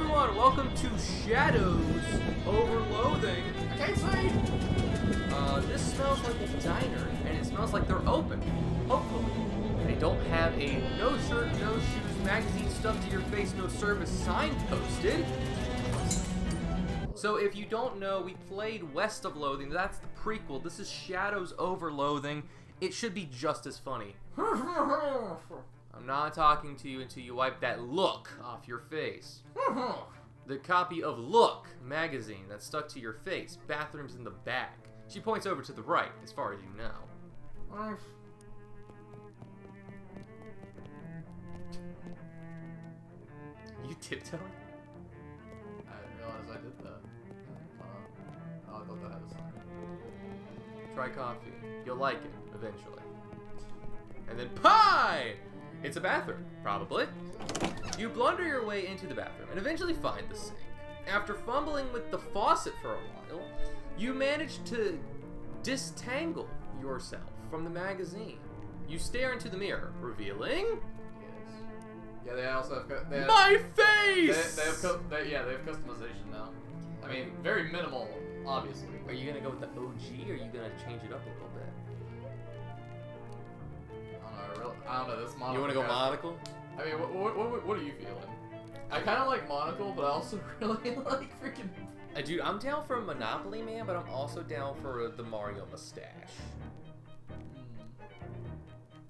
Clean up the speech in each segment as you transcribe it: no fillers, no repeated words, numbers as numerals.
everyone, welcome to Shadows over Loathing. I can't see! This smells like a diner, and it smells like they're open. Hopefully. They don't have a no shirt, no shoes, magazine stuffed to your face, no service sign posted. So if you don't know, we played West of Loathing. That's the prequel. This is Shadows over Loathing. It should be just as funny. I'm not talking to you until you wipe that look off your face. The copy of Look magazine that's stuck to your face. Bathroom's in the back. She points over to the right, as far as you know. You tiptoeing? I didn't realize I did that. Oh, I thought that had a sign. Try coffee. You'll like it, eventually. And then pie! It's a bathroom, probably. You blunder your way into the bathroom and eventually find the sink. After fumbling with the faucet for a while, you manage to disentangle yourself from the magazine. You stare into the mirror, revealing... Yes. Yeah, they also have... My face! They have customization now. I mean, very minimal, obviously. Are you gonna go with the OG, or are you gonna change it up a little bit? I don't know, this monocle... You wanna go monocle? I mean, what are you feeling? I kind of like monocle, but I also really like freaking... Dude, I'm down for a Monopoly Man, but I'm also down for the Mario mustache.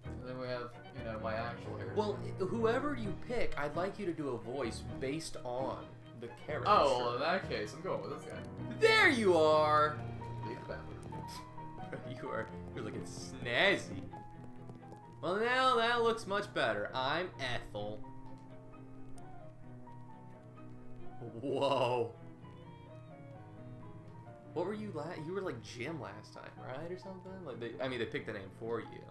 And then we have, you know, my actual hair. Well, whoever you pick, I'd like you to do a voice based on the character. Oh, well, in that case, I'm going with this guy. There you are! Leave the bathroom. You're looking snazzy. Well, now that looks much better. I'm Ethel. Whoa. What were you You were like Jim last time, right, or something? Like they picked the name for you.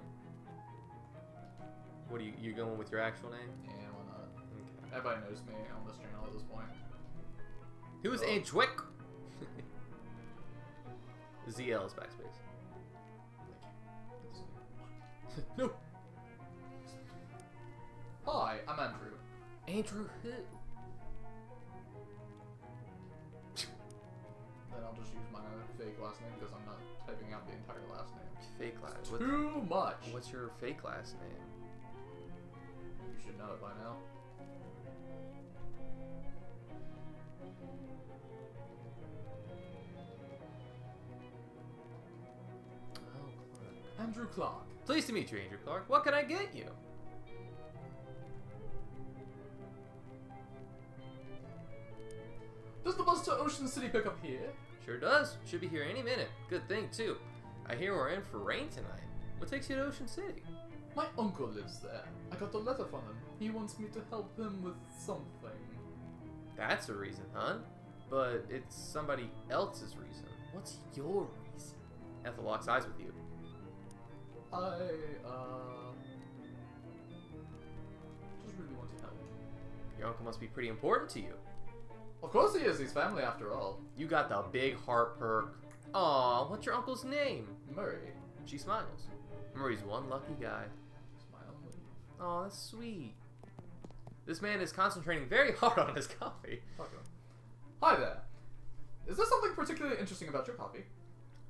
What are you going with your actual name? Yeah, why not? Okay. Everybody knows me on this channel at this point. Who's Antwick? ZL is backspace. No. Hi, I'm Andrew. Andrew who? Then I'll just use my fake last name because I'm not typing out the entire last name. Fake last. Too much. What's your fake last name? You should know it by now. Oh, Clark. Andrew Clark. Pleased to meet you, Andrew Clark. What can I get you? Does the bus to Ocean City pick up here? Sure does. Should be here any minute. Good thing, too. I hear we're in for rain tonight. What takes you to Ocean City? My uncle lives there. I got a letter from him. He wants me to help him with something. That's a reason, huh? But it's somebody else's reason. What's your reason? Ethel locks eyes with you. Just really want to help. Your uncle must be pretty important to you. Of course he is. He's family after all. You got the big heart perk. Aw, what's your uncle's name? Murray. She smiles. Murray's one lucky guy. Smile. Aw, that's sweet. This man is concentrating very hard on his coffee. Fuck him. Hi there. Is there something particularly interesting about your coffee?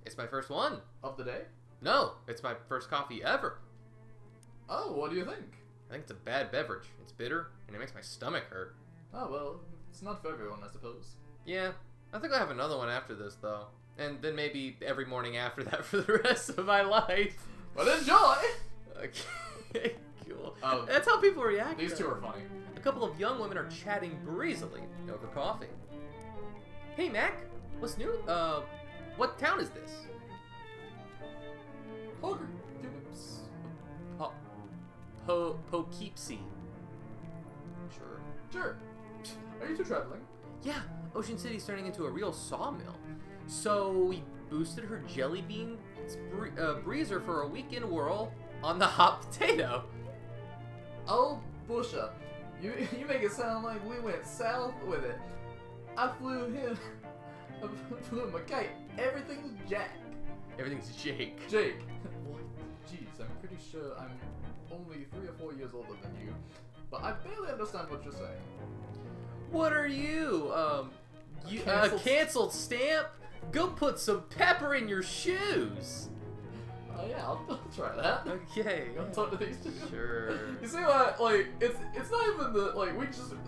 It's my first one. Of the day? No, it's my first coffee ever. Oh, what do you think? I think it's a bad beverage. It's bitter, and it makes my stomach hurt. Oh, well, it's not for everyone, I suppose. Yeah, I think I'll have another one after this, though. And then maybe every morning after that for the rest of my life. But enjoy! Okay, cool. Oh, that's how people react. These two are funny. A couple of young women are chatting breezily over coffee. Hey, Mac, what's new? What town is this? Poughkeepsie. Sure. Sure. Are you two traveling? Yeah, Ocean City's turning into a real sawmill. So we boosted her jelly bean breezer for a weekend whirl on the hot potato. Oh, Busha. You make it sound like we went south with it. I flew him a kite. Everything's Jack. Everything's Jake. Jake. What? Jeez, I'm pretty sure I'm only 3 or 4 years older than you, but I barely understand what you're saying. What are you? Canceled stamp? Go put some pepper in your shoes. Oh yeah, I'll try that. Okay. You want to talk to these two? Sure. You see what? Like, it's not even the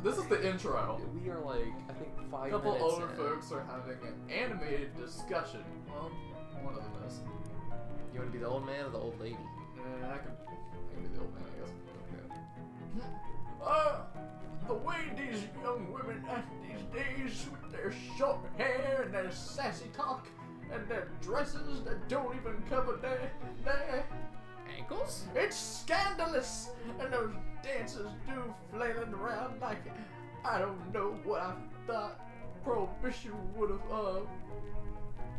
this is the intro. We are like, I think A 5 couple minutes older in. folks are having an animated discussion. Well, one of them is. You want to be the old man or the old lady? I can be the old man, I guess. Okay. The way these young women act these days with their short hair and their sassy talk and their dresses that don't even cover their Ankles? it's scandalous, and those dancers do flailing around like I don't know what I thought Prohibition would have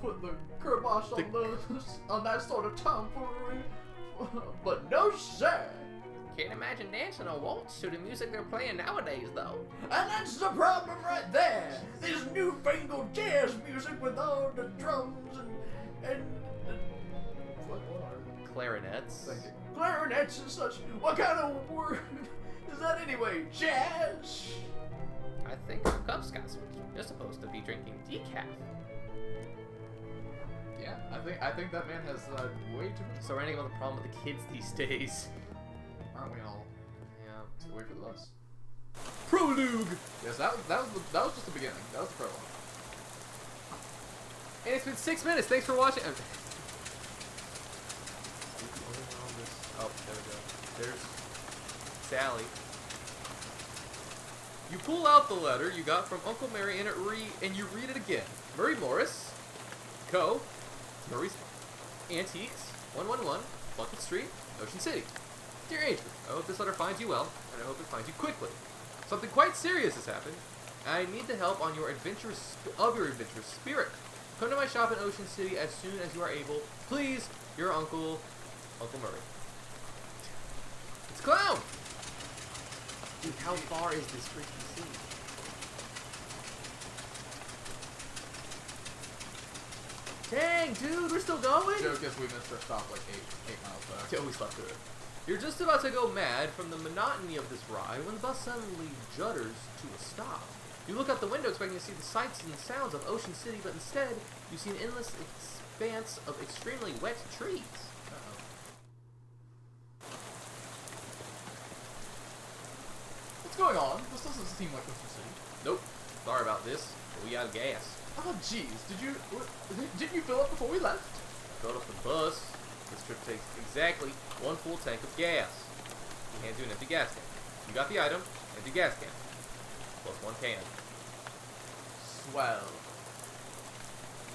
put the kibosh on that sort of tomfoolery, but no sir. Can't imagine dancing a waltz to the music they're playing nowadays, though. And that's the problem right there. This newfangled jazz music with all the drums and what are they? Clarinets. Thank you. Clarinets and such. What kind of word is that anyway? Jazz? I think for Cub Scouts, you're supposed to be drinking decaf. Yeah, I think that man has way too much. So we're ending up with the problem with the kids these days. Aren't we all? Yeah. So wait for the bus. Prologue! Yes, that was just the beginning. That was the prologue. And it's been 6 minutes. Thanks for watching. Oh, there we go. There's Sally. You pull out the letter you got from Uncle Mary and you read it again. Murray Morris, Co. Murray's Antiques, 111 Bucket Street, Ocean City. Dear Angel, I hope this letter finds you well, and I hope it finds you quickly. Something quite serious has happened. I need the help on your adventurous spirit. Come to my shop in Ocean City as soon as you are able. Please, your Uncle Murray. It's Clown! Dude, how far is this freaking sea? Dang, dude, we're still going? Joke is we missed our stop like 8 miles back. Yeah, we slept through it. You're just about to go mad from the monotony of this ride when the bus suddenly judders to a stop. You look out the window expecting to see the sights and sounds of Ocean City, but instead, you see an endless expanse of extremely wet trees. What's going on? This doesn't seem like Ocean City. Nope. Sorry about this, but we out of gas. Oh jeez, didn't you fill up before we left? Filled up the bus. This trip takes exactly 1 full tank of gas. You can't do an empty gas tank. You got the item, empty gas can. Plus 1 can. Swell.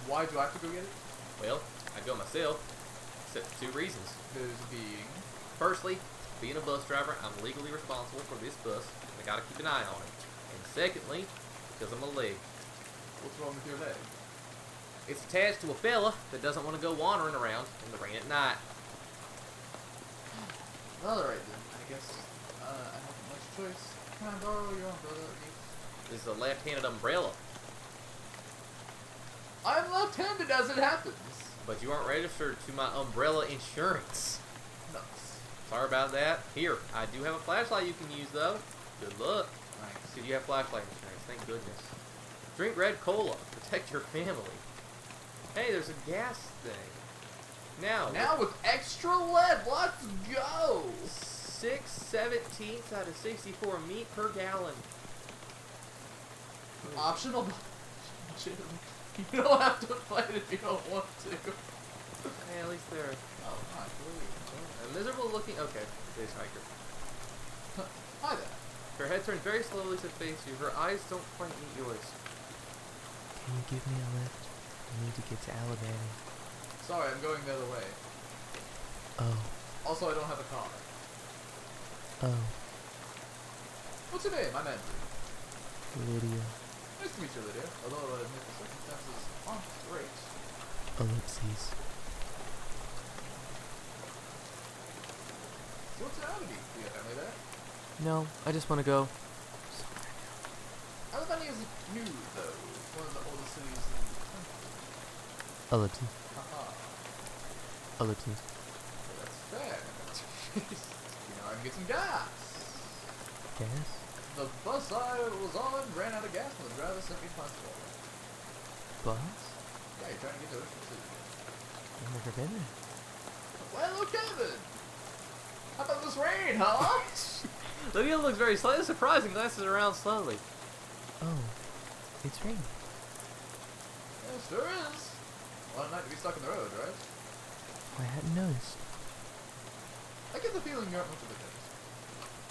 Why do I have to go get it? Well, I'd go myself, except for 2 reasons. Those being... Firstly, being a bus driver, I'm legally responsible for this bus, and I gotta keep an eye on it. And secondly, because I'm a leg. What's wrong with your leg? It's attached to a fella that doesn't want to go wandering around in the rain at night. Alright then, I guess I haven't much choice. Can I borrow your umbrella at least? This is a left-handed umbrella, I'm left-handed as it happens. but you aren't registered to my umbrella insurance. Nuts. Sorry about that. Here, I do have a flashlight you can use, though. Good luck. Nice. Did you have flashlight insurance? Thank goodness. Drink red cola. Protect your family. Hey, there's a gas thing. Now with extra lead, let's go! 6/17 out of 64 meat per gallon. Optional. You don't have to fight if you don't want to. Hey, at least they're Oh, nice. a miserable looking. Okay, today's hiker. Hi there. Her head turns very slowly to face you. Her eyes don't quite meet yours. Can you give me a lift? I need to get to Alabama. Sorry, I'm going the other way. Oh. Also, I don't have a car. Oh. What's your name? I'm Andrew. Lydia. Nice to meet you, Lydia. Although I admit the circumstances aren't great. Ellipses. So what's your oddity? Do you have family there? No, I just want to go. Alabama is new, though. It's one of the oldest cities in the country. Ellipses. Haha. Ellipses. So that's fair. You know, I can get some gas. Gas? The bus I was on ran out of gas and the driver sent me past the wall. Bus? Yeah, you're trying to get to Ocean City. I've never been there. Well, Kevin! How about this rain, huh? Lydia looks very slightly surprised and glances around slowly. Oh, it's raining. Yeah, sure is. Well, not to be stuck in the road, right? I hadn't noticed. I get the feeling you aren't much of a taste.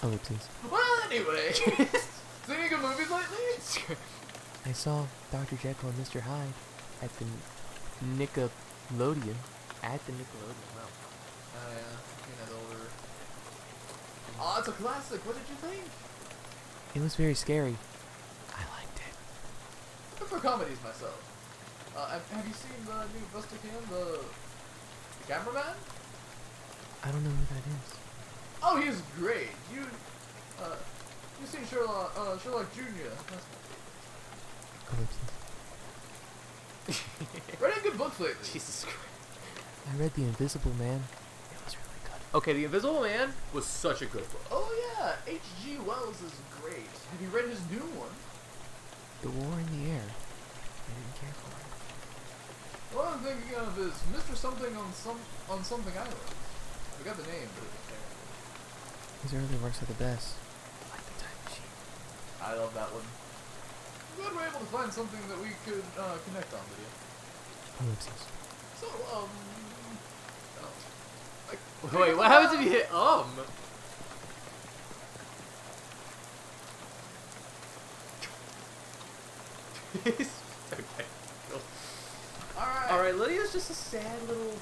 Ellipses. Well, anyway. Seen any good movies lately? I saw Dr. Jekyll and Mr. Hyde at the Nickelodeon. At the Nickelodeon, wow. Oh, yeah. You know, the older... Oh, it's a classic. What did you think? It was very scary. I liked it. I prefer comedies myself. Have you seen the new Buster Keaton, the cameraman? I don't know who that is. Oh, he's great. You've seen Sherlock Jr. That's Ellipses. Reading good books lately. Jesus Christ. I read The Invisible Man. It was really good. Okay, The Invisible Man was such a good book. Oh yeah, H.G. Wells is great. Have you read his new one? The War in the Air. I didn't care for it. What I'm thinking of is Mr. Something on Something Island. I forgot the name, but it was terrible. His early works are the best. Like The Time Machine. I love that one. I'm glad we're able to find something that we could connect on with you. Ellipses. So, Wait, what happens if you hit Okay, cool. Alright, Lydia's just a sad little...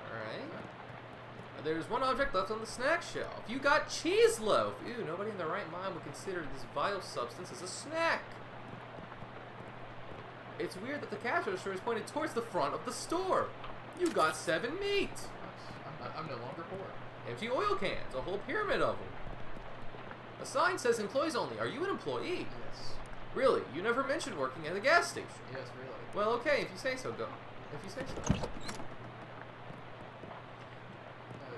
Alright. There's one object left on the snack shelf. You got cheese loaf! Ew, nobody in their right mind would consider this vital substance as a snack. It's weird that the cash register is pointed towards the front of the store. You got 7 meat. I'm no longer poor. Empty oil cans, a whole pyramid of them. A sign says employees only. Are you an employee? Yes. Really? You never mentioned working at a gas station. Yes, really. Well, okay, if you say so, go. If you say so.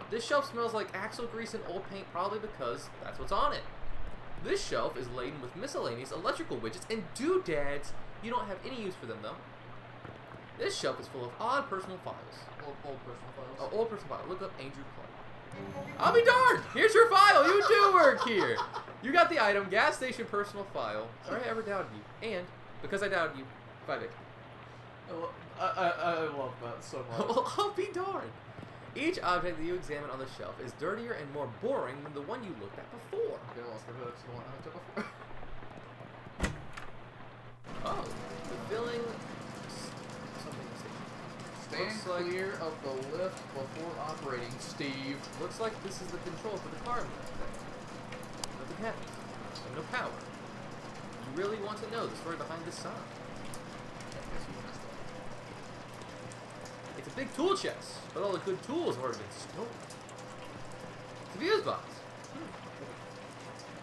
This shelf smells like axle grease and old paint, probably because that's what's on it. This shelf is laden with miscellaneous electrical widgets and doodads. You don't have any use for them, though. This shelf is full of odd personal files. Old personal files. Old personal file. Look up Andrew Clark. I'll be darned! Here's your file! You do work here! You got the item, gas station personal file. Sorry I ever doubted you. And, because I doubted you, 5 XP. I love that so much. Well, I'll be darned. Each object that you examine on the shelf is dirtier and more boring than the one you looked at before. Okay, well, the one I took before. Oh, the filling something station. Stand clear of the lift before operating, Steve. Looks like this is the control for the car lift thing. Nothing happens. And no power. You really want to know the story behind this sign? It's a big tool chest, but all the good tools have already been stolen. It's a fuse box.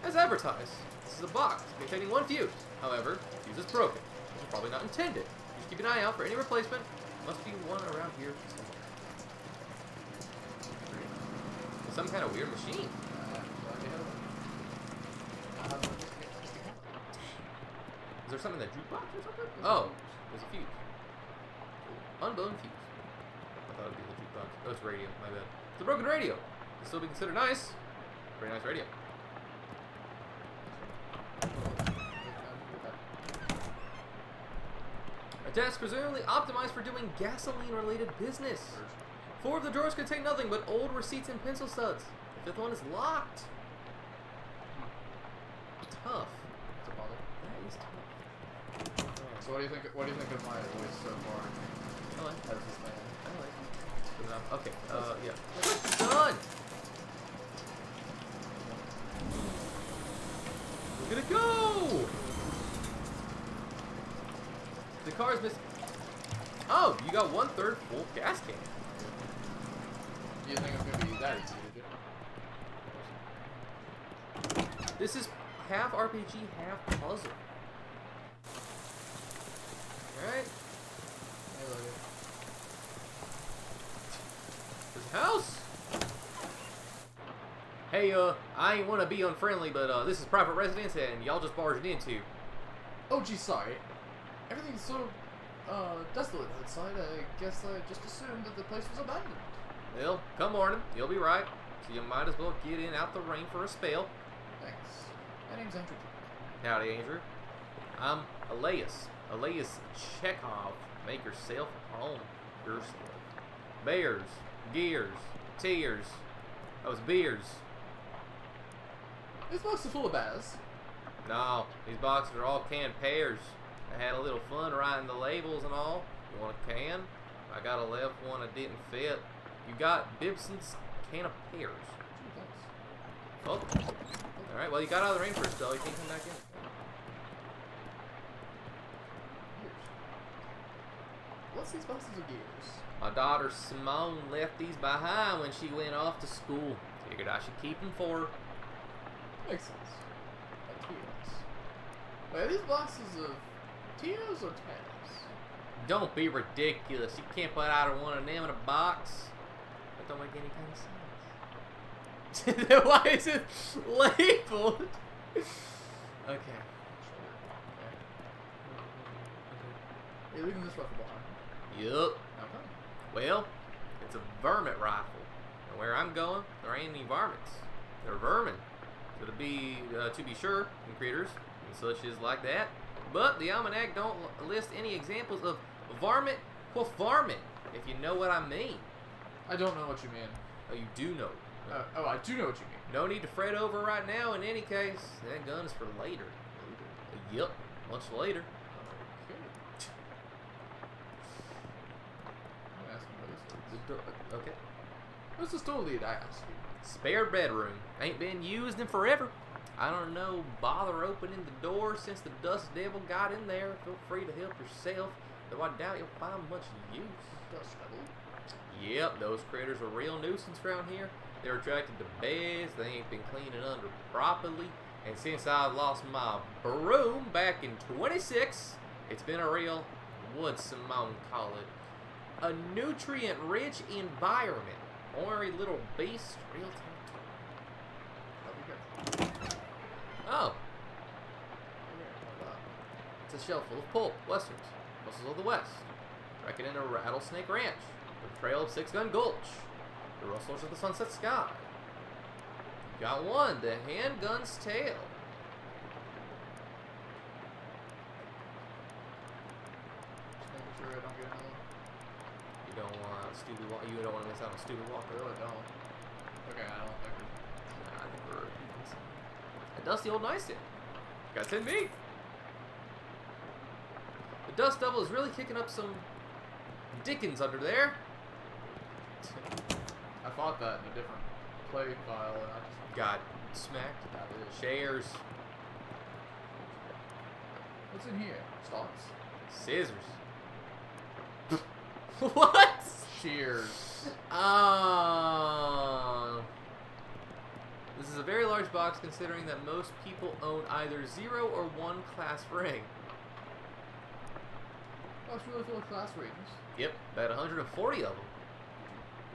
As advertised, this is a box containing 1 fuse. However, the fuse is broken, which is probably not intended. Just keep an eye out for any replacement. Must be one around here somewhere. It's some kind of weird machine. Is there something in that jukebox or something? Oh, there's a fuse. Unblown fuse. I thought it would be the jukebox. Oh, it's radio. My bad. It's a broken radio. It'll still be considered nice. Very nice radio. A desk presumably optimized for doing gasoline-related business. 4 of the drawers contain nothing but old receipts and pencil studs. The 5th one is locked. Tough. It's a bother. That is tough. So what do you think? What do you think of my voice so far? I like it. As this man? I like it. Good enough. Okay. Yeah. Done. We're gonna go. The car is missing. Oh, you got 1/3 full gas can. Do you think it's gonna be that easy to do? This is half RPG, half puzzle. Alright. I like it. There's a house. Hey, I ain't want to be unfriendly, but this is private residence and y'all just barged into. Oh, geez, sorry. Everything's so, desolate outside. I guess I just assumed that the place was abandoned. Well, come morning, you'll be right. So you might as well get in out the rain for a spell. Thanks. My name's Andrew. Howdy, Andrew. I'm Elias. Elias Chekhov. Make yourself at home. Yourself. Bears, gears, tears. Those beers. This box is full of bears. No, these boxes are all canned pears. I had a little fun writing the labels and all. You want a can? I got a left one that didn't fit. You got Bibson's can of pears. Gee, Oh. Alright, well you got out of the rain for a spell. You can come back in. Gears. What's these boxes of gears? My daughter Simone left these behind when she went off to school. Figured I should keep them for her. Makes sense. Like tears. Wait, are these boxes of tears or tails? Don't be ridiculous. You can't put either one of them in a box. That don't make any kind of sense. Then why is it labeled? Okay. You're leaving this rifle behind. Yup. Okay. Well, it's a varmint rifle. And where I'm going, there ain't any varmints. They're vermin. So to be sure, and critters and such is like that. But the almanac don't list any examples of varmint or varmint, if you know what I mean. I don't know what you mean. Oh, you do know. I do know what you mean. No need to fret over right now in any case. That gun is for later. Yup, much later. I'm asking where this is. Okay. What's the store lead, I ask you? Spare bedroom. Ain't been used in forever. I don't know, bother opening the door since the dust devil got in there. Feel free to help yourself, though I doubt you'll find much use. Dust devil? Yep, those critters are a real nuisance around here. They're attracted to beds, they ain't been cleaning under properly, and since I lost my broom back in 26, it's been a real, what'd Simone call it? A nutrient-rich environment. Ornery little beast, real I'll be careful. Oh, it's a shelf full of pulp, westerns, muscles of the west. Reckon in a rattlesnake ranch, the trail of 6 Gun Gulch, the rustlers of the sunset sky. You got one, the handgun's tail. Just making sure I don't get another one. You don't want stupid walk. You don't want to miss out on stupid I walker. really don't. Okay, I don't think we're... Nah, I think we're a dusty old nightstand. Got 10 feet. The dust devil is really kicking up some Dickens under there. I fought that in a different play file, and I just... Got smacked. That is... Chairs. What's in here? Stalks? Scissors. What? Shears. This is a very large box considering that most people own either 0 or 1 class ring. Oh, it's really full of class ratings. Yep, about 140 of them.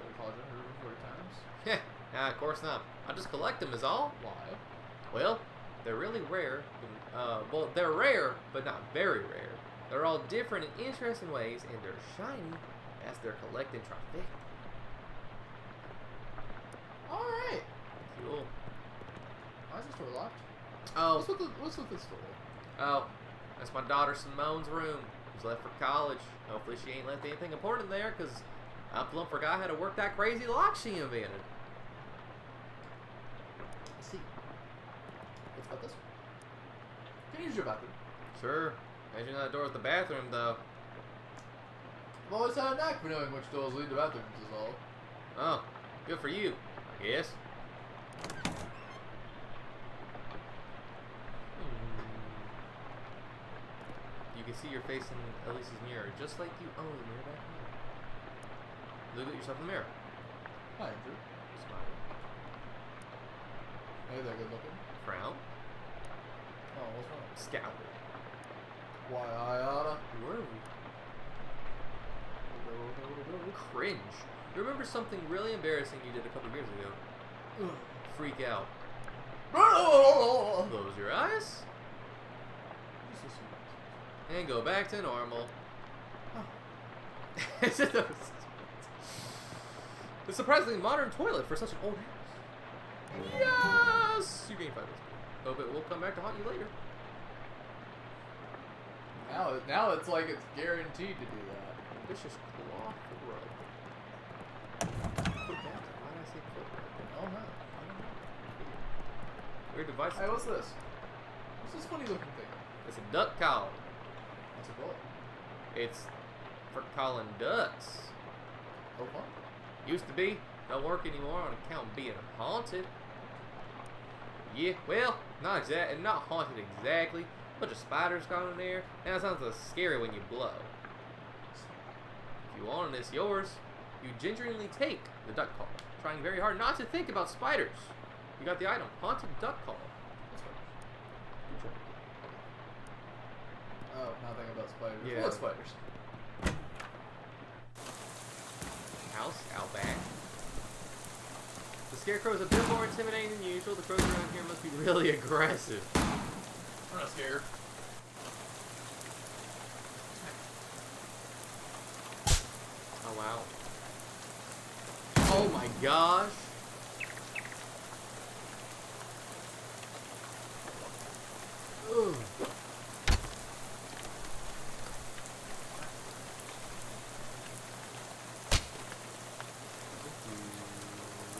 Go to college 140 times. Heh, nah, of course not. I just collect them is all. Why? Well, they're really rare. Well, they're rare, but not very rare. They're all different in interesting ways, and they're shiny as they're collecting trifecta. Alright. Cool. Why is the store locked? Oh, What's with this store? oh, that's my daughter Simone's room. She's left for college. Hopefully she ain't left anything important there, because I plumb forgot how to work that crazy lock she invented. Let's see. What's about this one? Can you use your bathroom? Sure. Imagine that door at the bathroom, though. I've always had a knack for knowing which doors lead to bathrooms, is all. Oh, good for you, I guess. You can see your face in Elise's mirror, just like you own the mirror back here. Look at yourself in the mirror. Hi, Andrew. Smile. Hey, they're good looking. Frown. Oh, what's wrong? Scowl. Why, I oughta. Where are we? Cringe. Remember something really embarrassing you did a couple years ago? freak out. Oh. Close your eyes and go back to normal. It's a surprisingly modern toilet for such an old house. Yes! You gain 5 minutes. Hope it will come back to haunt you later. Now it's like it's guaranteed to do that. Vicious cloth rub. Foot bath? Why did I say foot rub? Oh no. Weird device. Hey, what's this? What's this funny looking thing? It's a duck call. What's it called? It's for calling ducks. Oh, what? Used to be. Don't work anymore on account of being haunted. Yeah, well, not haunted exactly. Bunch of spiders gone in there, and it sounds scary when you blow. If you want this yours, you gingerly take the duck call, trying very hard not to think about spiders. You got the item, haunted duck call. Oh, nothing about spiders. Yeah. What spiders? House out back. The scarecrow is a bit more intimidating than usual. The crows around here must be really aggressive. I'm not scared. Oh wow. Oh my gosh. Ugh.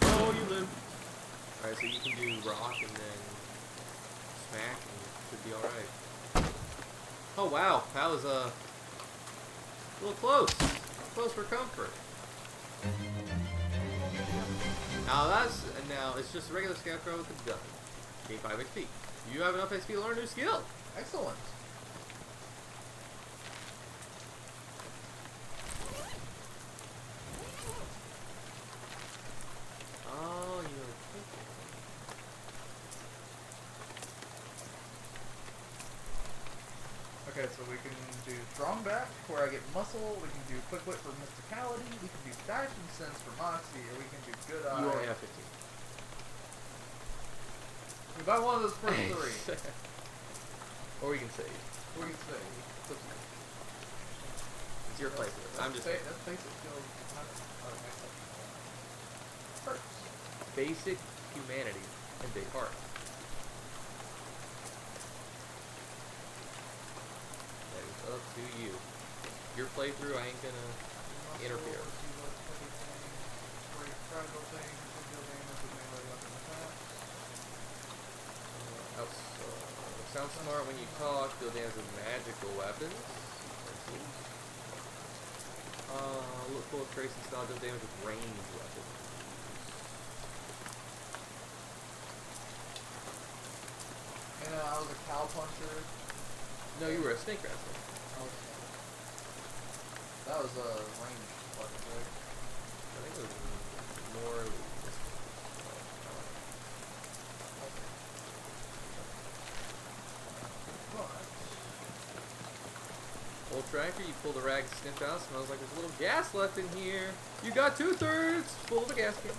Oh, you live. Alright, so you can do rock and then smack and it should be alright. Oh wow, that was a little close. Close for comfort. Now it's just a regular scarecrow with a gun. Gain 5 HP. You have enough HP to learn a new skill. Excellent. Oh, you're thinking. Okay, so we can do strong back, where I get muscle. We can do quick wit for mysticality. We can do dashing sense for moxie, or we can do good eye. You only have 15. We buy one of those first 3. Or we can save. What do you say? It's your playthrough. I'm just That's basic skills. First. basic humanity and big heart. That is up to you. Your playthrough, I ain't gonna interfere. Sounds smart when you talk. Deal damage with magical weapons. Look full of tracing style. Deal damage with ranged weapons. And I was a cow puncher. No, you were a snake wrestler. Okay. That was a ranged weapon, right? I think it was more. Old tractor, you pull the rag, sniff out, smells like there's a little gas left in here. You got 2/3 full of the gas can.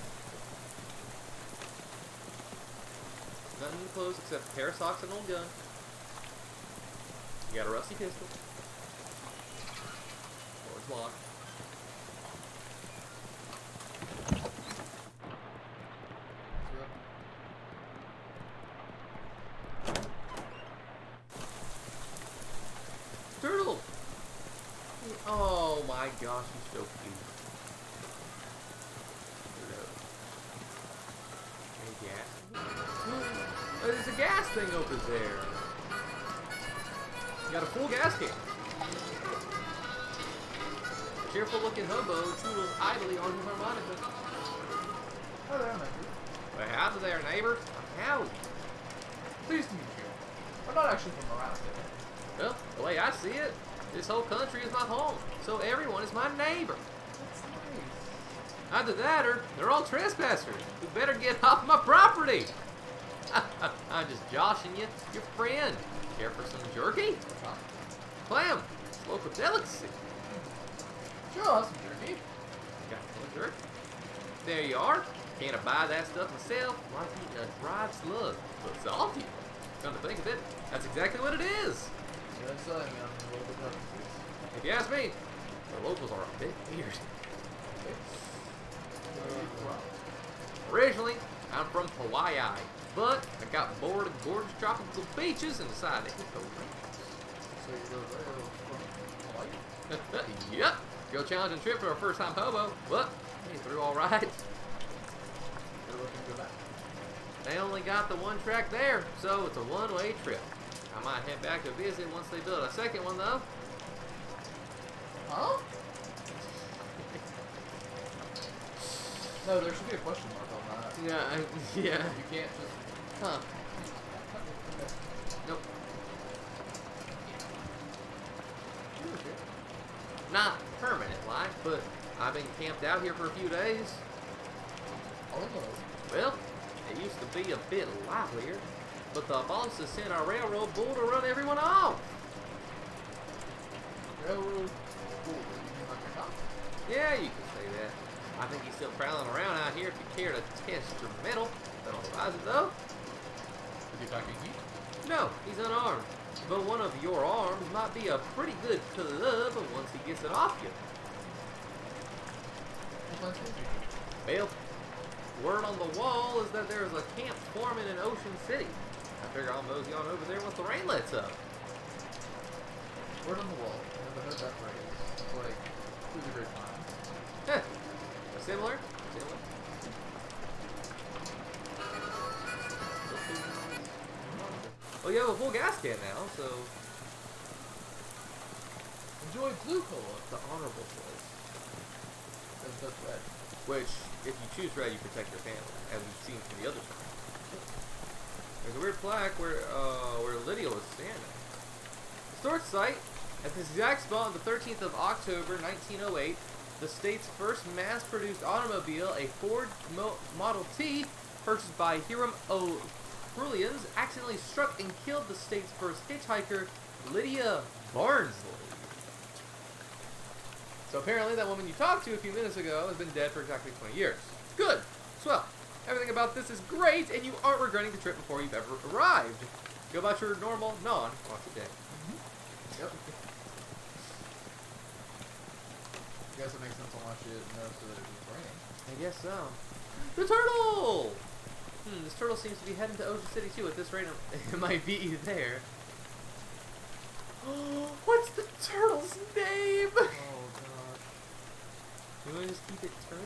Nothing in the clothes except a pair of socks and an old gun. You got a rusty pistol. Door's locked. Turtle! Oh my gosh, he's so cute. Any gas? There's a gas thing over there. You got a full gas can. A cheerful looking hobo toodles idly on his harmonica. Oh, there, neighbor. Well, howdy there, neighbor. Howdy. Pleased to meet you. I'm not actually from around here. Well, the way I see it, this whole country is my home, so everyone is my neighbor. That's nice. Either that or they're all trespassers who better get off my property. I'm just joshing you, your friend. Care for some jerky? Clam, it's local delicacy. Sure, I'll have some jerky. Got some jerky? There you are. Can't I buy that stuff myself? Like eating a dried slug, but salty. Come to think of it, that's exactly what it is. Yeah, I'm selling me on a little bit of this. If you ask me, the locals are a bit weird. Okay. Where are you from? Originally, I'm from Hawaii, but I got bored of gorgeous tropical beaches and decided to hit the ranks. So you go there from Hawaii? Yep, go challenging trip for a first-time hobo, but hey, through all right. You're looking to go back. They only got the one track there, so it's a one-way trip. I might head back to visit once they build a second one, though. Huh? No, there should be a question mark on that. Yeah, yeah. You can't just. Huh. Nope. Not permanent like, but I've been camped out here for a few days. Well, it used to be a bit livelier, but the bosses sent our railroad bull to run everyone off. Railroad bull, you mean like a cop? Yeah, you can say that. I think he's still prowling around out here if you care to test your metal. Don't advise it though. Is he attacking you? No, he's unarmed. But one of your arms might be a pretty good club once he gets it off you. Well, word on the wall is that there's a camp forming in Ocean City. I figure I'll mosey on over there once the rain lets up. Word on the wall. Never heard that phrase. It's like, through the grapevine. Heh. Similar? Similar. Oh, you have a full gas can now, so Enjoy blue cola. the honorable choice. That's red. Which, if you choose red, you protect your family, as we've seen from the other side. There's a weird plaque where Lydia was standing. Historic site, at this exact spot on the 13th of October, 1908, the state's first mass-produced automobile, a Ford Model T, purchased by Hiram O'Frulians, accidentally struck and killed the state's first hitchhiker, Lydia Barnsley. So apparently that woman you talked to a few minutes ago has been dead for exactly 20 years. Good. Swell. Everything about this is great, and you aren't regretting the trip before you've ever arrived. Go about your normal, non-haunted day. Yep. I guess it makes sense on why she didn't notice that it was raining. I guess so. The turtle! This turtle seems to be heading to Ocean City too. At this rate, it might be there. What's the turtle's name? Oh gosh. You want to just keep it Turt?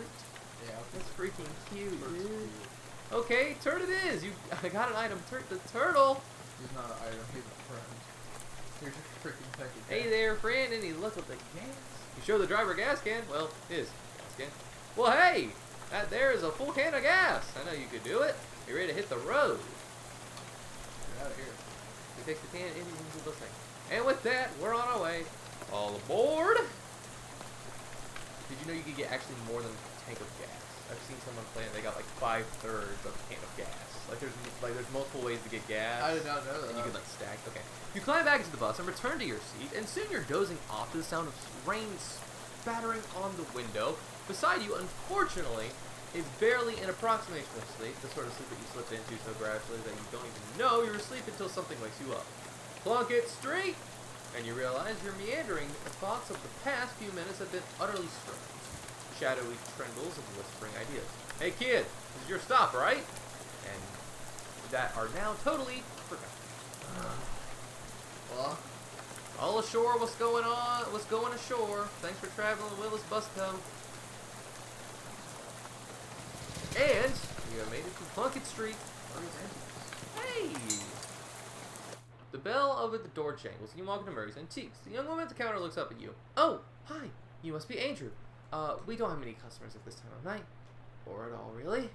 Yeah. That's freaking cute, Turt's dude. cute. Okay, Turt it is. I got an item, Turt the turtle. He's not an item, he's a friend. Here's your freaking package. Hey there, friend. Any luck with the gas? You show the driver a gas can? Well, his gas can. Well, hey, that there is a full can of gas. I know you could do it. You ready to hit the road? Get out of here. He takes the can and he's listening. And with that, we're on our way. All aboard. Did you know you could get actually more than a tank of gas? I've seen someone play and they got like 5/3 of a can of gas. There's multiple ways to get gas. I did not know that. And you can like stack. Okay. You climb back into the bus and return to your seat, and soon you're dozing off to the sound of rain spattering on the window. Beside you, unfortunately, is barely an approximation of sleep, the sort of sleep that you slip into so gradually that you don't even know you're asleep until something wakes you up. Plunkett Street! And you realize your meandering thoughts of the past few minutes have been utterly strange. Shadowy trembles of whispering ideas. Hey kid, this is your stop, right? And that are now totally forgotten. Well, All ashore, what's going on? What's going ashore? Thanks for traveling with us, Busto. And you have made it to Plunkett Street. Hey! The bell over the door jangles, and you walk into Murray's Antiques. The young woman at the counter looks up at you. Oh, hi. You must be Andrew. We don't have many customers at this time of night. Or at all, really?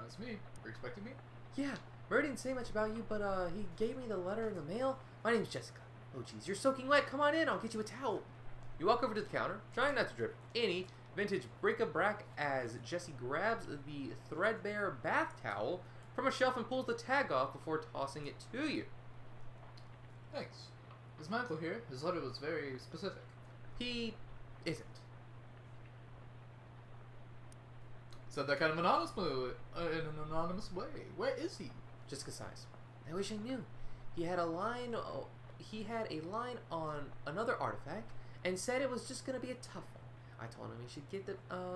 that's me. You're expecting me? Yeah, Murray didn't say much about you, but he gave me the letter in the mail. My name's Jessica. Oh, geez, you're soaking wet. Come on in. I'll get you a towel. You walk over to the counter, trying not to drip any vintage bric-a-brac as Jessie grabs the threadbare bath towel from a shelf and pulls the tag off before tossing it to you. Thanks. Is my uncle here? His letter was very specific. He isn't. said that kind of anonymously, in an anonymous way. Where is he? Jessica sighs. I wish I knew. He had a line. He had a line on another artifact and said it was just gonna be a tough one. I told him he should get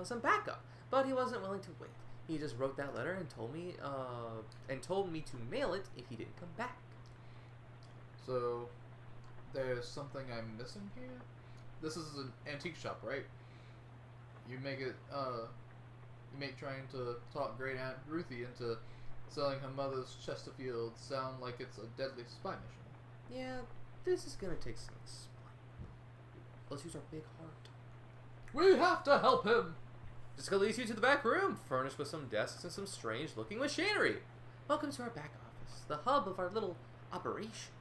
some backup, but he wasn't willing to wait. He just wrote that letter and told me to mail it if he didn't come back. So, there's something I'm missing here? This is an antique shop, right? You make it, trying to talk Great Aunt Ruthie into selling her mother's Chesterfield sound like it's a deadly spy mission. Yeah, this is gonna take some explaining. Let's use our big heart. We have to help him! Jessica leads you to the back room, furnished with some desks and some strange-looking machinery. Welcome to our back office, the hub of our little operation.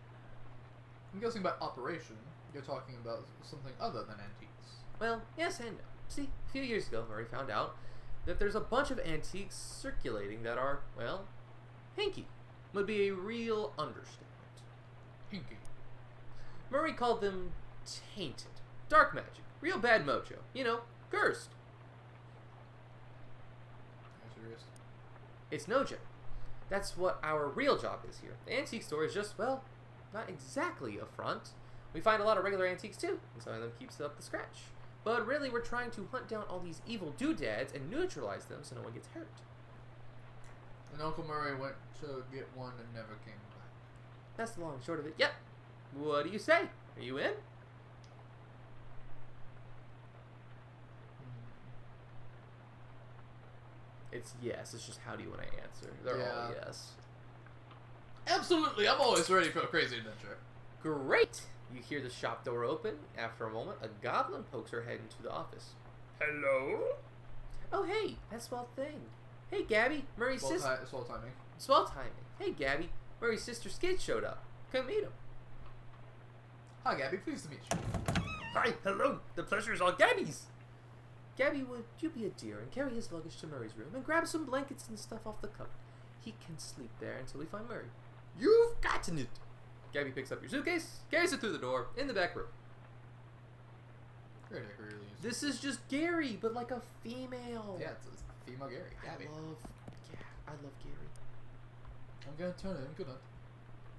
I'm guessing by operation, you're talking about something other than antiques. Well, yes and no. See, a few years ago, Murray found out that there's a bunch of antiques circulating that are, well, hinky. Would be a real understatement. Hinky. Murray called them tainted. Dark magic. Real bad mojo. You know, cursed. Are you serious? It's no joke. That's what our real job is here. The antique store is just, well, not exactly a front. We find a lot of regular antiques too, and some of them keeps up the scratch. But really, we're trying to hunt down all these evil doodads and neutralize them so no one gets hurt. And Uncle Murray went to get one and never came back. That's the long and short of it. Yep. What do you say? Are you in? It's yes. It's just how do you want to answer? They're all yes. Absolutely, I'm always ready for a crazy adventure. Great! You hear the shop door open. After a moment, a goblin pokes her head into the office. Hello? Oh, hey, that swell thing. Hey, Gabby, Murray's sister. Swell timing. Swell timing. Hey, Gabby, Murray's sister Skid showed up. Come meet him. Hi, Gabby. Pleased to meet you. Hi, hello. The pleasure is all Gabby's. Gabby, would you be a dear and carry his luggage to Murray's room and grab some blankets and stuff off the cupboard? He can sleep there until we find Murray. You've gotten it. Gabby picks up your suitcase, carries it through the door, in the back room. Great, I really use This is just Gary, but like a female. Yeah, it's a female Gary. Gabby. I love Gary. I'm gonna turn it in. Good night.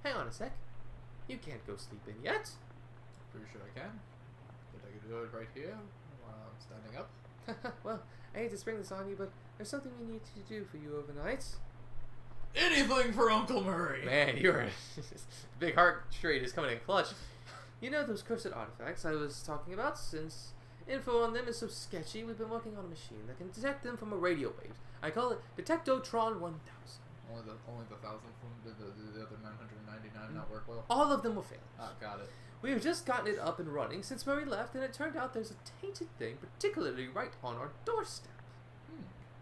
Hang on a sec. You can't go sleep in yet. Pretty sure I can. But I can do it right here while I'm standing up. Well, I hate to spring this on you, but there's something we need to do for you overnight. Anything for Uncle Murray! Man, you're big heart trade is coming in clutch. You know those cursed artifacts I was talking about? Since info on them is so sketchy, we've been working on a machine that can detect them from a radio wave. I call it Detectotron 1000. Only the 1,000 from the other 999 not work well? All of them will fail. Ah, got it. We've just gotten it up and running since Murray left, and it turned out there's a tainted thing particularly right on our doorstep.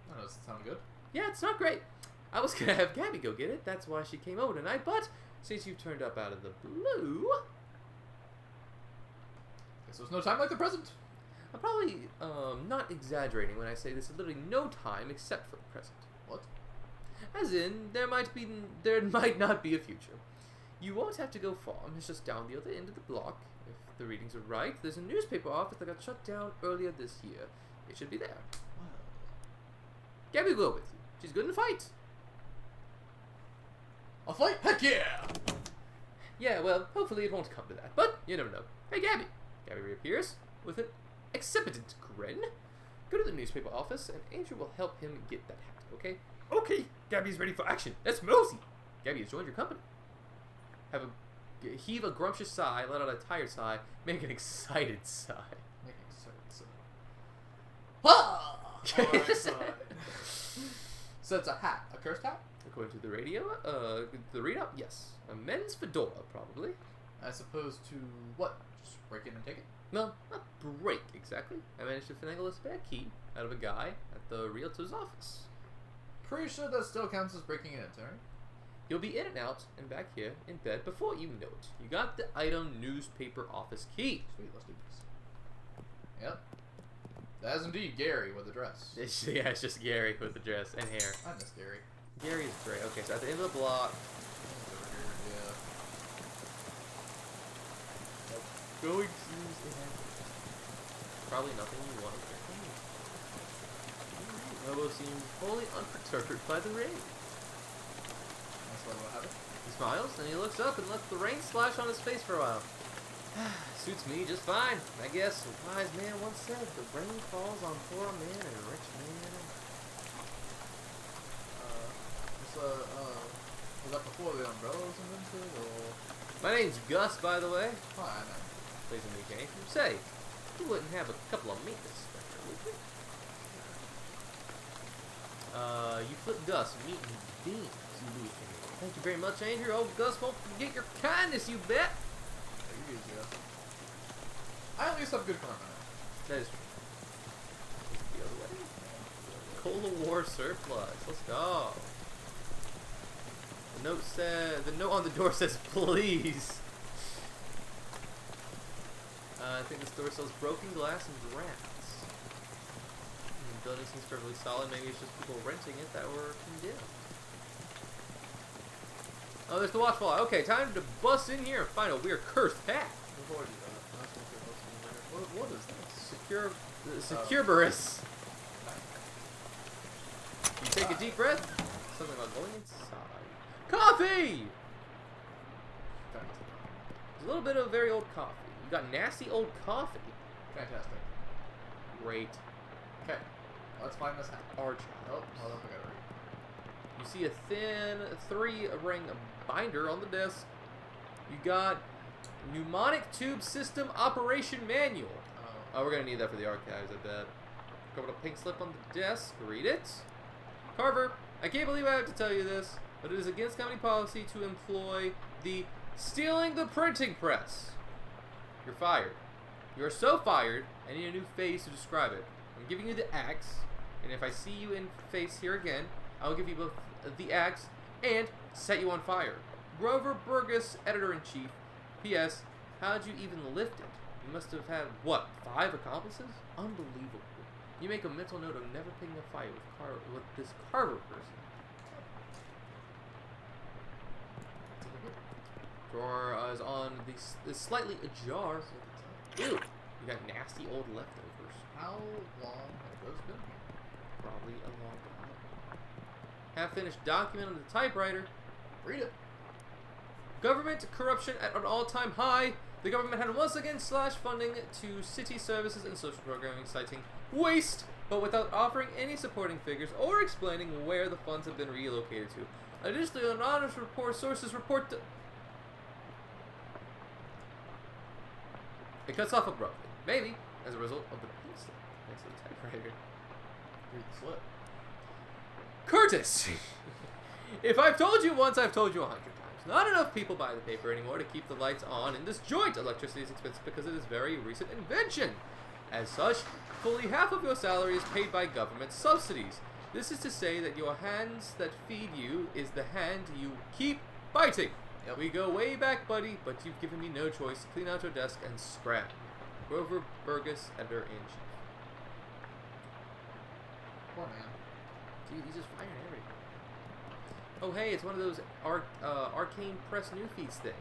That doesn't sound good. Yeah, it's not great. I was gonna have Gabby go get it, that's why she came over tonight, but since you turned up out of the blue... Guess there's no time like the present. I'm probably not exaggerating when I say there's literally no time except for the present. What? As in, there might not be a future. You won't have to go far. It's just down the other end of the block. If the readings are right, there's a newspaper office that got shut down earlier this year. It should be there. Wow. Gabby will go with you. She's good in a fight. A fight? Heck yeah! Yeah, well, hopefully it won't come to that, but you never know. Hey, Gabby. Gabby reappears with an exhibitant grin. Go to the newspaper office, and Andrew will help him get that hat, okay? Okay, Gabby's ready for action. Let's mosey. Gabby has joined your company. Heave a grumptious sigh, let out a tired sigh, make an excited sigh. Making sense. Ah! So it's a hat. A cursed hat? According to the radio, the readout, yes. A men's fedora, probably. As opposed to what? Just break in and take it? No, not break, exactly. I managed to finagle a spare key out of a guy at the realtor's office. Pretty sure that still counts as breaking and entering. You'll be in and out and back here in bed before you know it. You got the item newspaper office key. Sweet, let's do this. Yep. That is indeed Gary with a dress. Yeah, it's just Gary with the dress and hair. I miss Gary. Gary is great. Okay, so at the end of the block. Yeah. Going to probably nothing you want to Lobo seems wholly unperturbed by the rain. That's what happened. He smiles, and he looks up and lets the rain splash on his face for a while. Suits me just fine. I guess a wise man once said, the rain falls on poor man and rich man. Was that before the umbrella was invented, or? My name's Gus, by the way. Hi, man. Pleased to meet you. Say, you wouldn't have a couple of maintenance spectre, would you? You flip Gus, meat and beans. Thank you very much, Andrew. Oh, Gus won't forget your kindness, you bet. You easy, Gus. I at least have good karma. That is true. The other way. Cola War surplus. Let's go. The note on the door says, please. I think this door sells broken glass and drafts. The building seems perfectly solid. Maybe it's just people renting it that were condemned. Oh, there's the watchful eye. Okay, time to bust in here and find a weird cursed hat. Before I do that, I was gonna say what's in there. What is that? Secureburus. You take a deep breath. Something about going inside. Coffee! There's a little bit of very old coffee. You got nasty old coffee. Fantastic. Great. Okay, let's find this hat. Arch. Oh, hold on, I gotta read. You see a thin 3-ring binder on the desk. You got pneumonic tube system operation manual. Oh, we're gonna need that for the archives, I bet. Got a pink slip on the desk. Read it. Carver, I can't believe I have to tell you this, but it is against company policy to employ the stealing the printing press. You're fired. You are so fired, I need a new face to describe it. I'm giving you the axe, and if I see you in face here again, I will give you both the axe and set you on fire. Grover Burgess, Editor-in-Chief. P.S. How'd you even lift it? You must have had, what, 5 accomplices? Unbelievable. You make a mental note of never picking a fight with this Carver person. Drawer is on the slightly ajar. Ew. You got nasty old leftovers. How long have those been here? Probably a long time. Half-finished document on the typewriter. Read it. Government corruption at an all-time high. The government had once again slashed funding to city services and social programming, citing waste, but without offering any supporting figures or explaining where the funds have been relocated to. Additionally, anonymous sources report it cuts off abruptly, maybe as a result of the pink slip next to the typewriter. Read the slip. Curtis! If I've told you once, I've told you 100 times. Not enough people buy the paper anymore to keep the lights on in this joint. Electricity is expensive because it is a very recent invention. As such, fully half of your salary is paid by government subsidies. This is to say that your hands that feed you is the hand you keep biting. Yep. We go way back, buddy, but you've given me no choice. Clean out your desk and scrap. Grover Burgess, Editor-in-Chief. Poor man. Dude, he's just firing everything. Oh, hey, it's one of those arcane press new feeds things.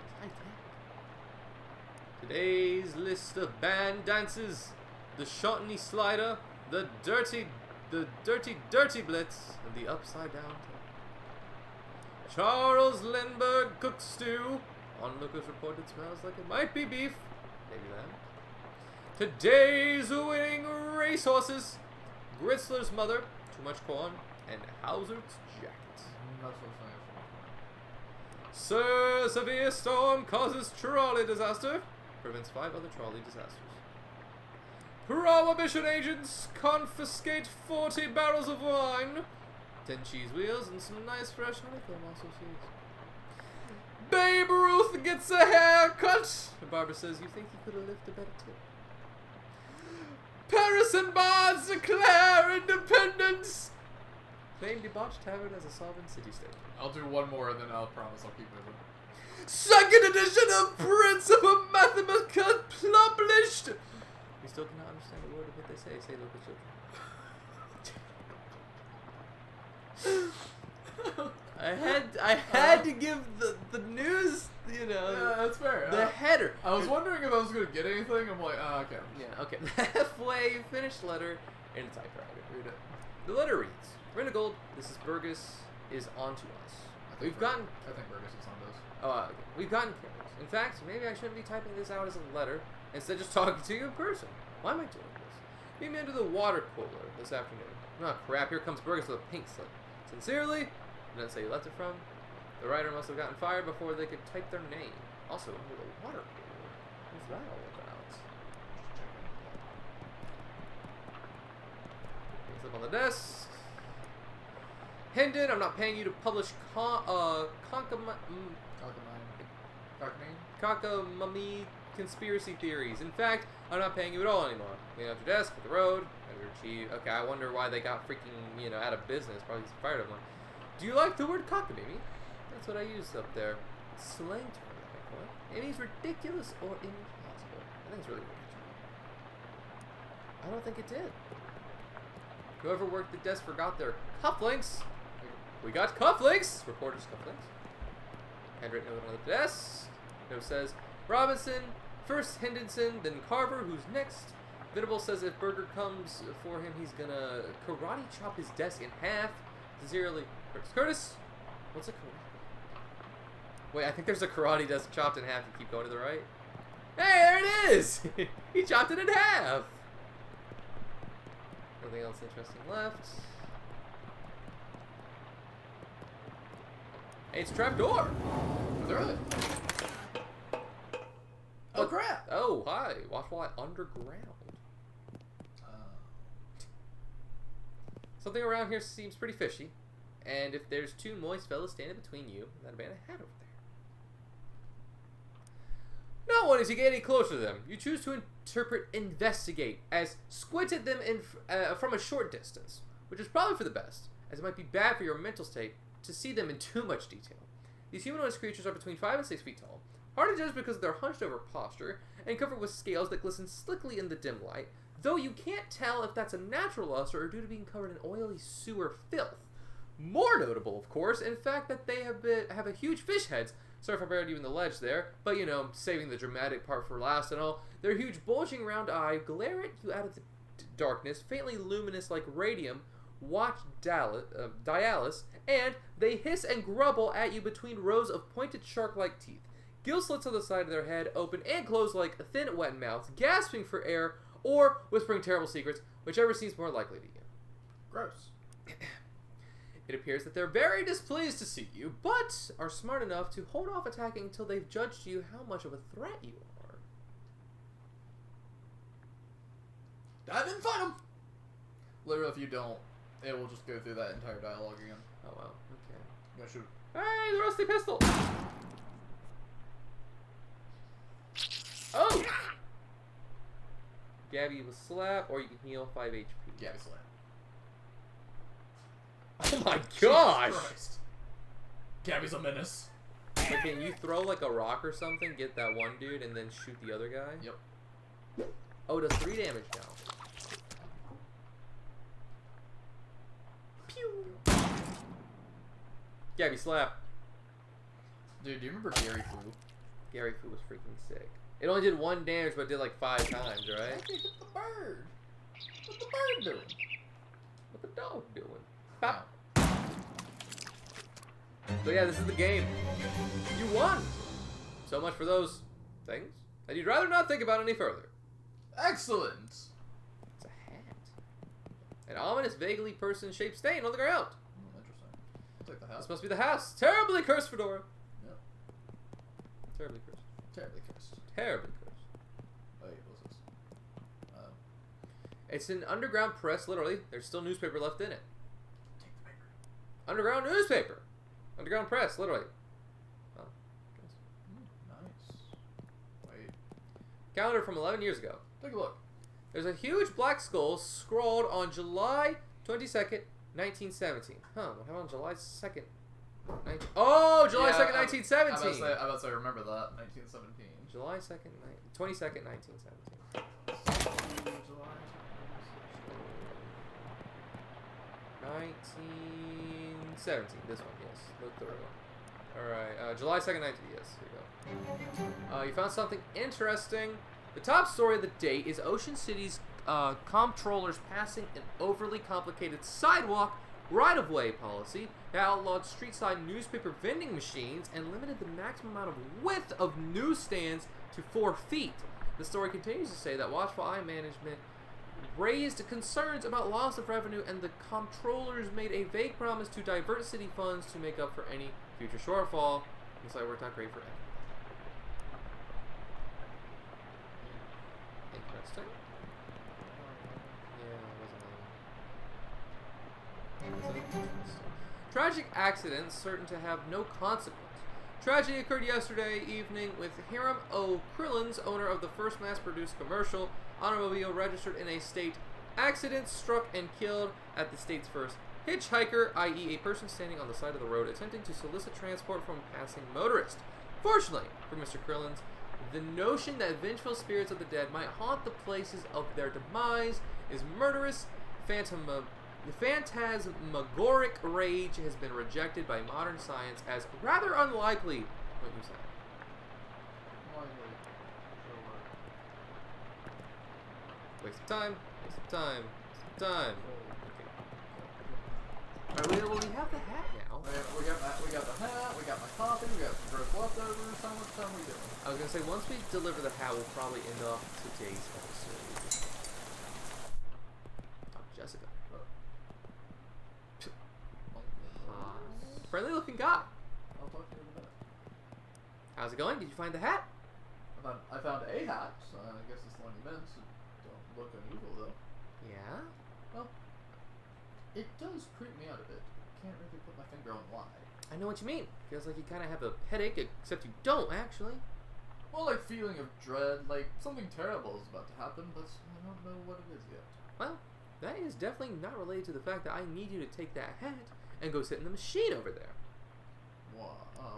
Today's list of band dances: the Shotney Slider, the Dirty Blitz, and the Upside Down Toe. Charles Lindbergh cooks stew. Onlookers report it smells like it might be beef. Maybe that. Today's winning racehorses: Gritzler's mother, too much corn, and Hauser's jacket. Not so funny. Sir, severe storm causes trolley disaster. Prevents 5 other trolley disasters. Prohibition agents confiscate 40 barrels of wine. 10 cheese wheels and some nice fresh honeycomb also sees. Babe Ruth gets a haircut. Barbara says, you think you could have left a better tip? Paris and Barnes declare independence. Claim debauched tavern as a sovereign city-state. I'll do one more and then I'll promise I'll keep moving. Second edition of Prince of a Mathematical published. We still cannot understand a word of what they say. Say local children. I had to give the news, you know. Yeah, that's fair. The header. I was wondering if I was gonna get anything. I'm like, okay. Yeah, okay. Halfway finished letter in a typewriter. Read it. The letter reads, Renigold, this is Burgess, is on to us. I think Burgess is on those. Okay. We've gotten careless. In fact, maybe I shouldn't be typing this out as a letter, instead just talking to you in person. Why am I doing this? Meet me under the water cooler this afternoon. Oh crap, here comes Burgess with a pink slip. Sincerely, didn't say you left it from. The writer must have gotten fired before they could type their name. Also, under the water cooler. What's that all about? Pink slip on the desk. Hendon, I'm not paying you to publish cockamamie conspiracy theories. In fact, I'm not paying you at all anymore. Clean out your desk, hit the road, and achieve. Okay, I wonder why they got freaking, out of business. Probably fired everyone. Do you like the word cockamamie? That's what I used up there. Slang term, I call it. It means ridiculous or impossible. I think it's really weird. I don't think it did. Whoever worked the desk forgot their cufflinks. We got cufflinks! Reporter's cufflinks. Handwritten note on the desk. Note says, Robinson, first Henderson, then Carver, who's next. Venable says if Berger comes for him, he's gonna karate chop his desk in half. Sincerely, Curtis. What's a karate? Wait, I think there's a karate desk chopped in half. You keep going to the right. Hey, there it is! He chopped it in half! Nothing else interesting left. Hey, it's a trapdoor! Really? Oh, crap! Oh, hi. Watch while I underground. Something around here seems pretty fishy. And if there's two moist fellas standing between you and that abandoned hat over there. Not one as you get any closer to them. You choose to interpret investigate as squint at them from a short distance, which is probably for the best, as it might be bad for your mental state to see them in too much detail. These humanoid creatures are between 5 and 6 feet tall, hard to judge because of their hunched over posture, and covered with scales that glisten slickly in the dim light, though you can't tell if that's a natural luster or due to being covered in oily sewer filth. More notable, of course, in fact that they have a huge fish heads. Sorry if I buried you in the ledge there, but saving the dramatic part for last and all. Their huge bulging round eye glare at you out of the darkness, faintly luminous like radium, watch Dialis, and they hiss and grumble at you between rows of pointed shark-like teeth. Gill slits on the side of their head open and close like thin, wet mouths, gasping for air, or whispering terrible secrets, whichever seems more likely to you. Gross. It appears that they're very displeased to see you, but are smart enough to hold off attacking until they've judged you how much of a threat you are. Dive in, fight them! Literally, if you don't, it will just go through that entire dialogue again. Oh, well. Okay. You gotta shoot. Hey, the rusty pistol! Oh! Gabby will slap, or you can heal 5 HP. Gabby slap. Oh my gosh! Jesus Christ. Gabby's a menace. But can you throw like a rock or something, get that one dude, and then shoot the other guy? Yep. Oh, it does 3 damage now. Pew! Gabby slap. Dude, do you remember Gary Fu? Gary Fu was freaking sick. It only did 1 damage, but it did like 5 times, right? I hit the bird. What's the bird doing? What the dog doing? Pop. So yeah, this is the game. You won! So much for those things. And you'd rather not think about any further. Excellent! It's a hat. An ominous, vaguely person-shaped stain on the ground. Interesting. I'll take the house. This must be the house. Terribly cursed, Fedora. Yep. Terribly cursed. Terribly cursed. Terribly cursed. Oh, yeah, what's this? It's an underground press, literally. There's still newspaper left in it. Take the paper. Underground newspaper. Underground press, literally. Oh, Nice. Wait. calendar from 11 years ago. Take a look. There's a huge black skull scrawled on July 22nd, 1917. Huh, what happened on July 2nd? Oh, July 2nd, 1917. I about to say, remember that. 1917. July 2nd, 22nd, 1917. July 1917. This one, yes. Look through. Alright, July 2nd, 19. Yes, here we go. You found something interesting. The top story of the date is Ocean City's comptrollers passing an overly complicated sidewalk right-of-way policy that outlawed street-side newspaper vending machines and limited the maximum amount of width of newsstands to 4 feet. The story continues to say that Watchful Eye management raised concerns about loss of revenue, and the comptrollers made a vague promise to divert city funds to make up for any future shortfall. Looks like it worked out great for everyone. Interesting. Yeah, it wasn't interesting. Tragic accident certain to have no consequence. Tragedy occurred yesterday evening with Hiram O. Krillins, owner of the first mass-produced commercial automobile registered in a state. Accident struck and killed at the state's first hitchhiker, i.e. a person standing on the side of the road attempting to solicit transport from a passing motorist. Fortunately for Mr. Krillins, the notion that vengeful spirits of the dead might haunt the places of their demise is murderous. The phantasmagoric rage has been rejected by modern science as rather unlikely. What you say? Waste of time. Waste of time. Waste of time. Okay. Alright, we have the hat now. We got the hat, we got my coffee, we got some gross leftovers. How much time we doing? I was gonna say, once we deliver the hat, we'll probably end off today's episode. Oh, Jessica. Friendly looking guy. I'll talk to you in a minute. How's it going? Did you find the hat? I found a hat, so I guess it's the one you meant. So don't look unusual though. Yeah? Well, it does creep me out a bit. Can't really put my finger on why. I know what you mean. Feels like you kind of have a headache, except you don't, actually. Well, like feeling of dread, like something terrible is about to happen, but I don't know what it is yet. Well, that is definitely not related to the fact that I need you to take that hat and go sit in the machine over there.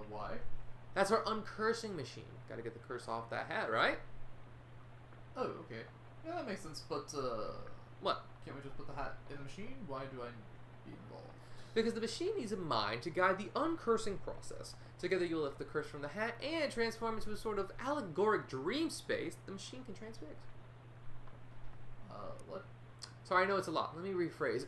Why? That's our uncursing machine. Gotta get the curse off that hat, right? Oh, okay. Yeah, that makes sense, but, What? can't we just put the hat in the machine? Why do I be involved? Because the machine needs a mind to guide the uncursing process. Together you'll lift the curse from the hat and transform into a sort of allegoric dream space that the machine can transfix. What? Sorry, I know it's a lot. Let me rephrase.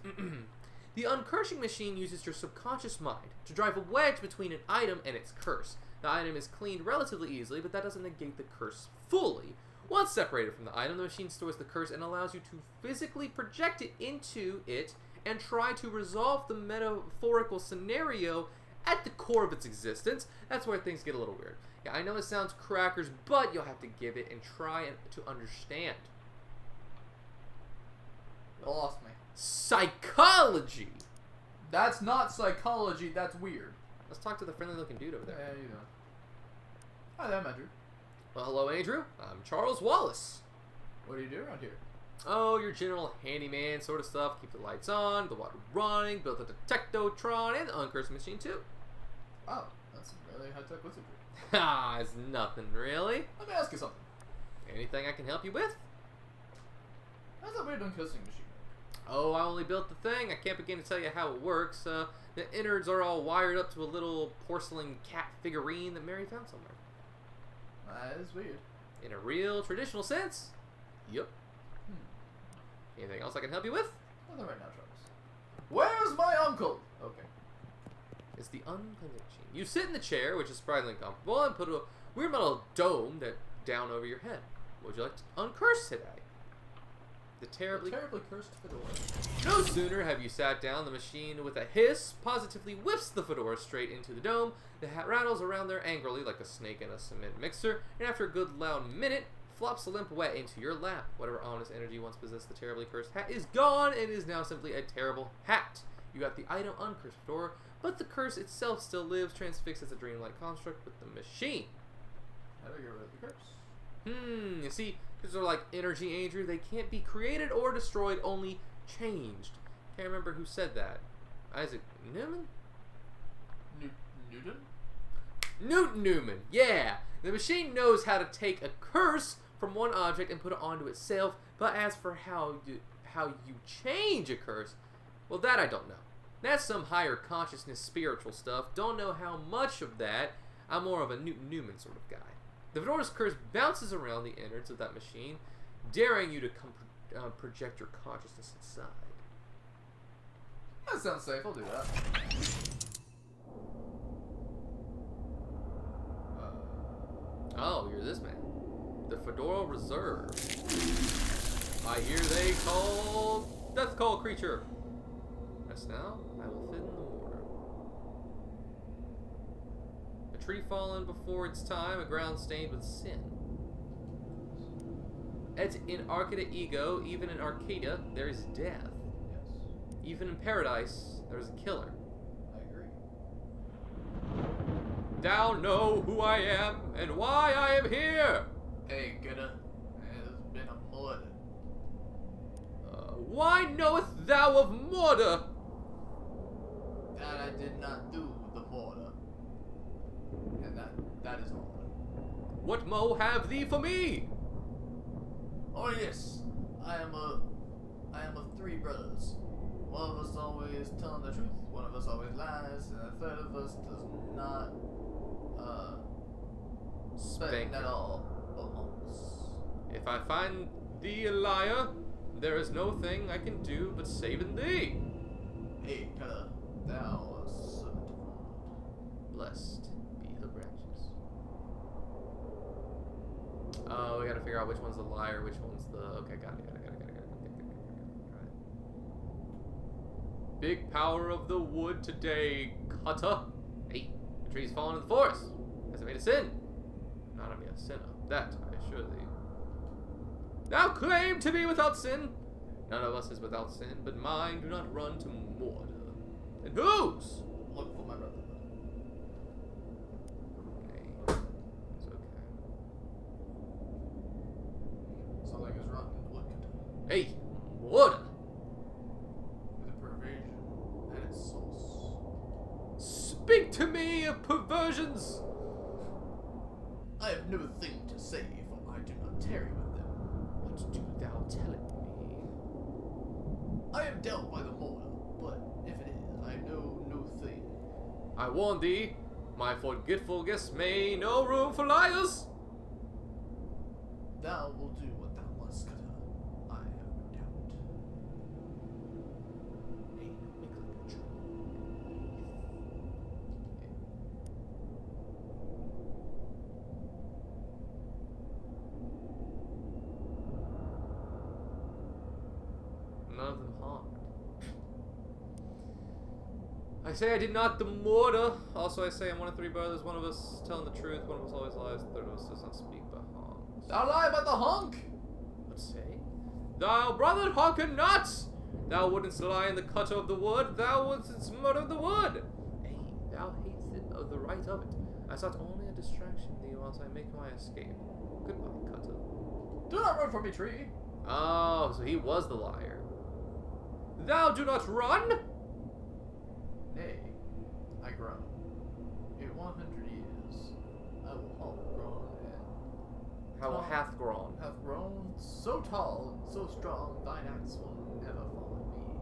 The uncursing machine uses your subconscious mind to drive a wedge between an item and its curse. The item is cleaned relatively easily, but that doesn't negate the curse fully. Once separated from the item, the machine stores the curse and allows you to physically project it into it and try to resolve the metaphorical scenario at the core of its existence. That's where things get a little weird. Yeah, I know it sounds crackers, but you'll have to give it and try to understand. You lost me. Psychology! That's not psychology, that's weird. Let's talk to the friendly looking dude over there. Yeah, you know. Hi there, Andrew. Well, hello, Andrew. I'm Charles Wallace. What do you do around here? Oh, your general handyman sort of stuff. Keep the lights on, the water running, build a detectotron, and the uncursed machine too. Wow, that's some really high-tech wizardry. Ah, it's nothing really. Let me ask you something. Anything I can help you with? How's that weird uncursing machine? Oh, I only built the thing. I can't begin to tell you how it works. The innards are all wired up to a little porcelain cat figurine that Mary found somewhere. That is weird. In a real traditional sense? Yup. Anything else I can help you with? Nothing right now, Charles. Where's my uncle? Okay. It's the uncleansing machine. You sit in the chair, which is surprisingly comfortable, and put a weird metal dome down over your head. What would you like to uncurse today? The terribly cursed fedora. No sooner have you sat down, the machine with a hiss positively whips the fedora straight into the dome. The hat rattles around there angrily like a snake in a cement mixer, and after a good loud minute, flops a limp wet into your lap. Whatever ominous energy once possessed the terribly cursed hat is gone and is now simply a terrible hat. You got the item uncursed fedora, but the curse itself still lives, transfixed as a dreamlike construct with the machine. How do I get rid of the curse? You see, these are like energy, Andrew. They can't be created or destroyed, only changed. Can't remember who said that. Isaac Newman? Newton? Newton Newman, yeah. The machine knows how to take a curse from one object and put it onto itself, but as for how you change a curse, well, that I don't know. That's some higher consciousness spiritual stuff. Don't know how much of that. I'm more of a Newton Newman sort of guy. The fedora's curse bounces around the innards of that machine, daring you to project your consciousness inside. That sounds safe. I'll do that. Oh, you're this man. The Fedora Reserve. I hear they call Death Call creature. Yes, now I will fit in the order. A tree fallen before its time, a ground stained with sin. Et in Arcada ego, even in Arcadia, there is death. Yes. Even in paradise, there is a killer. I agree. Thou know who I am and why I am here. Hey, Gudda. There's been a murder. Why knowest thou of murder? That I did not do the murder. And that is all. What mo have thee for me? Oh yes, I am of three brothers. One of us always telling the truth, one of us always lies, and a third of us does not spend at all amongst. If I find thee a liar, there is no thing I can do but save in thee. Hey, Gudda, thou art a servant of God. Blessed be the branches. Oh, we gotta figure out which one's the liar, which one's the... Okay, got it. Big power of the wood today, cutter. Hey, the tree's fallen in the forest. Has it made a sin? Not on me a sinner, that I assure thee. Thou claim to be without sin. None of us is without sin, but mine do not run to murder. And whose? Look for my brother. Okay. It's okay. Something is rotten in the wood, Gudda. Hey, murder. With a perversion at its source. Speak to me of perversions. I have no thing to say, for I do not tarry with them. What do thou tell it me? I am dealt by the murder, but if it is, I know no thing. I warn thee, my forgetfulness may no room for liars. Thou will do what thou must, Gudda. I have no doubt. Hey, make like a tree. None of them harmed. I say I did not the murder. Also, I say I'm one of three brothers. One of us telling the truth. One of us always lies. The third of us does not speak but honks. Thou lie about the hunk! What say? Thou brother hearken not! Thou wouldn't lie in the cutter of the wood. Thou wouldn't murder the wood. Hey, thou hatest it of the right of it. I sought only a distraction thee whilst I make my escape. Goodbye, cutter. Do not run from me, tree! Oh, so he was the liar. Thou do not run! Nay, I groan. In 100 years, I will have grown and How hath grown. have grown so tall and so strong, thine axe will never fall on me.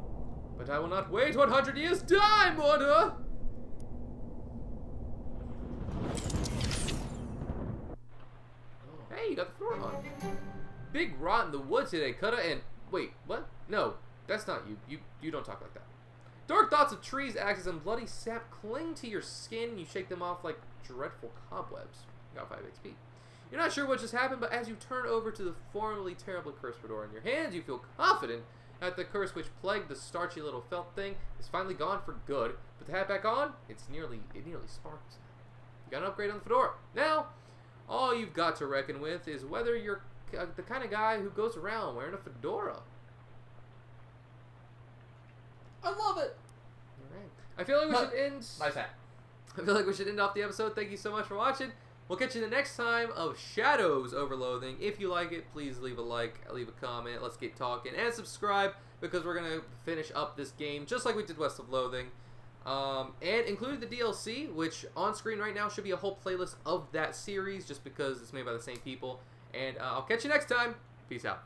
But I will not wait 100 years. Die, murderer! Oh. Hey, you got the floor on. Big rot in the wood today, cutter, and... Wait, what? No, that's not you. You don't talk like that. Dark thoughts of trees, axes, and bloody sap cling to your skin. You shake them off like dreadful cobwebs. You got 5 XP. You're not sure what just happened, but as you turn over to the formerly terribly cursed fedora in your hands, you feel confident that the curse which plagued the starchy little felt thing is finally gone for good. Put the hat back on, it nearly sparkles. You got an upgrade on the fedora. Now, all you've got to reckon with is whether you're the kind of guy who goes around wearing a fedora. I love it! Alright. I feel like we should end... Nice hat. I feel like we should end off the episode. Thank you so much for watching. We'll catch you the next time of Shadows over Loathing. If you like it, please leave a like, leave a comment. Let's get talking. And subscribe, because we're going to finish up this game just like we did West of Loathing. And included the DLC, which on screen right now should be a whole playlist of that series, just because it's made by the same people. And I'll catch you next time. Peace out.